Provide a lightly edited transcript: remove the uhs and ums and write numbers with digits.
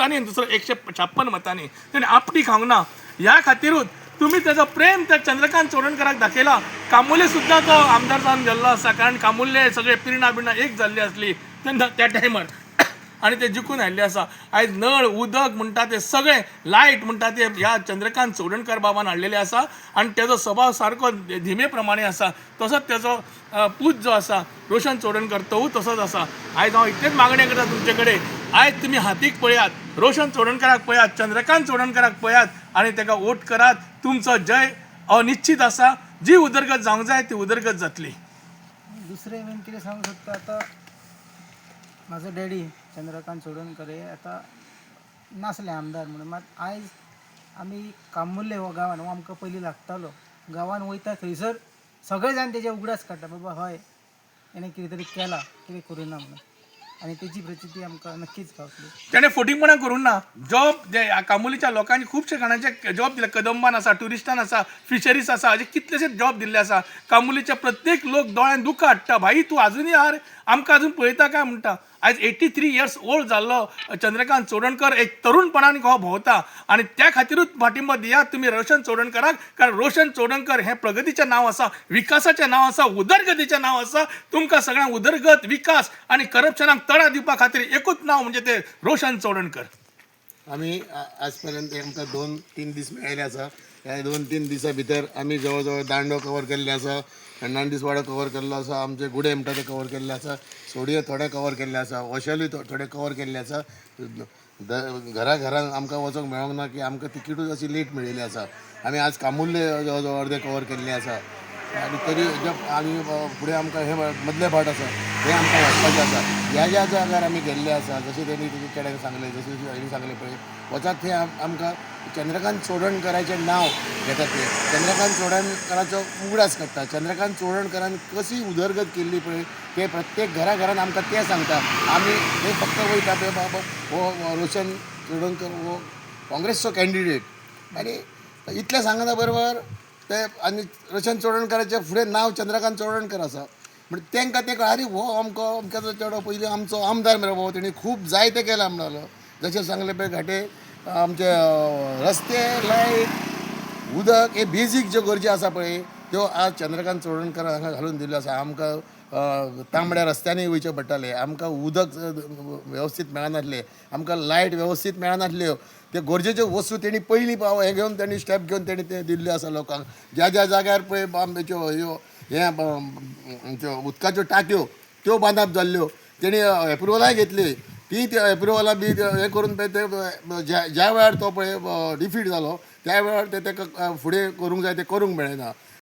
मतांनी आणि दुसरो 156 मतांनी त्याने आपटी खावंक ना. ह्या खातीरूच तुम्ही त्याचं प्रेम त्या चंद्रकांत चोडणकराक दाखयला. कामुले सुद्धा तो आमदार जावन गेल्लो आसा कारण कामुले सगळे पिरणा बिरणा एक जाल्ली आसली तेन्ना त्या टायमार आणि ते जिखून हाडले आसा. आयज नळ उदक म्हणटा ते सगळे लायट म्हणटा ते ह्या चंद्रकांत चोडणकर बाबान हाडलेले आसा आणि तेजो स्वभाव सारको धिमे प्रमाणे आसा. तसोच तेजो पूत जो आसा रोशन चोडणकर तोवूय तसोच आसा. आयज हांव इतलेच मागणी करता तुमचे कडेन, आयज तुमी हातीक पळयात, रोशन चोडणकराक पळयात, चंद्रकांत चोडणकराक पळयात आणि ताका वोट करात. तुमचो जय अनिश्चित आसा. जी उदरगत जावंक जाय ती उदरगत जातली. दुसरें हांवें कितें सांगूंक सोदता आतां म्हाजो डॅडी चंद्रकांत चोडणकर हे आतां नासले आमदार म्हणून. मात आयज आमी कामुर्ले हो गांवान हो आमकां पयलीं लागतालो. गांवान वयता थंयसर सगळे जाण तेजे उगडास काडटा बाबा हय हेणें कितें तरी केलां कितें करुना म्हणून आनी तेजी प्रचिती आमकां नक्कीच गावतली. त्याने फोटिंगपणां करूंक ना. जॉब जे कामुलीच्या लोकांनी खुबशे जाणांचे जॉब दिले. कदंबान आसा, टुरिस्टान आसा, फिशरीज आसा, अशे कितलेशेच जॉब दिल्ले आसा. कामुलीच्या प्रत्येक लोक दोळ्यान दुख्ख हाडटा, भाई तूं आजुनूय हार आमकां आजून पळयता काय म्हणटा. आयज 83 इयर्स ओल्ड जाल्लो चंद्रकांत चोडणकर एक तरुणपणान हो भोंवता आणि त्या खातीरूच पाठिंबो दियात तुमी रोशन चोडणकराक. कारण रोशन चोडणकर हें प्रगतीचें नांव आसा, विकासाचें नांव आसा, उदरगतीचें नांव आसा. तुमकां सगळ्यांक उदरगत, विकास आणि करप्शनाक तडा दिवपा खातीर एकूच नांव म्हणजे ते रोशन चोडणकर. आमी आज पर्यंत आमकां 2-3 दीस मेळिल्ले आसा. ह्या 2-3 दिसा भितर आमी जवळ जवळ दांडो कवर केल्ले आसा, नांदीसवाडो कवर केल्लो आसा, आमचे गुडे म्हणटा ते कवर केल्ले आसा, सोडयो थोडे कवर केल्ले आसा, ओशेलूय थोडे कवर केल्ले आसा. घरा घरान आमकां वचोंक मेळोंक ना की आमकां तिकीटूच अशी लेट मेळिल्ली आसा. आमी आज कामुर्ले जवळ जवळ अर्दे कवर केल्ले आसा आनी तरी आमी फुडें आमकां हे मदले फावट आसा हे आमकां वचपाचें आसा. ह्या ज्या जाग्यार आमी गेल्ले आसा जशें तेणी तुजे कडेन सांगलें, जशें हेणी सांगलें पळय वचात थंय आमकां चंद्रकांत चोडणकराचें नांव घेतात. ते चंद्रकांत चोडणकराचो उगडास काडटा. चंद्रकांत चोडणकरान कशी उदरगत केल्ली पळय ते प्रत्येक घरा घरान आमकां तें सांगता. आमी हे फक्त वयता पळय बाबा हो रोशन चोडणकर हो काँग्रेसचो कॅन्डिडेट आनी इतलें सांगना बरोबर ते आनी रोशन चोडणकराच्या फुडें नांव चंद्रकांत चोडणकर आसा. म्हणजे तांकां ते अरे हो अमक्याचो चेडो पयलीं आमचो आमदार मरे बाबा तेणी खूब जायते केलां म्हणलो. जशें सांगलें पळय घाटे आमचे रस्ते, लायट, उदक हे बेजीक ज्यो गरजो आसा पळय त्यो आज चंद्रकांत चोडणकर हांगा घालून दिल्लो आसा. आमकां तांबड्या रस्त्यांनी वयचें पडटालें, आमकां उदक वेवस्थीत मेळनासलें, आमकां लायट वेवस्थीत मेळनासल्यो. ते गरजेच्यो वस्तू तेणी पयलीं हे घेवन तेणी स्टेप घेवन तेणी ते दिल्ले आसा लोकांक. ज्या ज्या जाग्यार पळय बांबेच्यो ह्यो हे उदकाच्यो टाकयो त्यो बांदप जाल्ल्यो तेणी एप्रुवलाय घेतली. ती एप्रुवलां बी हे करून पळय ते ज्या वेळार तो पळय डिफीट जालो त्या वेळार ते ताका फुडें करूंक जाय ते करूंक मेळना.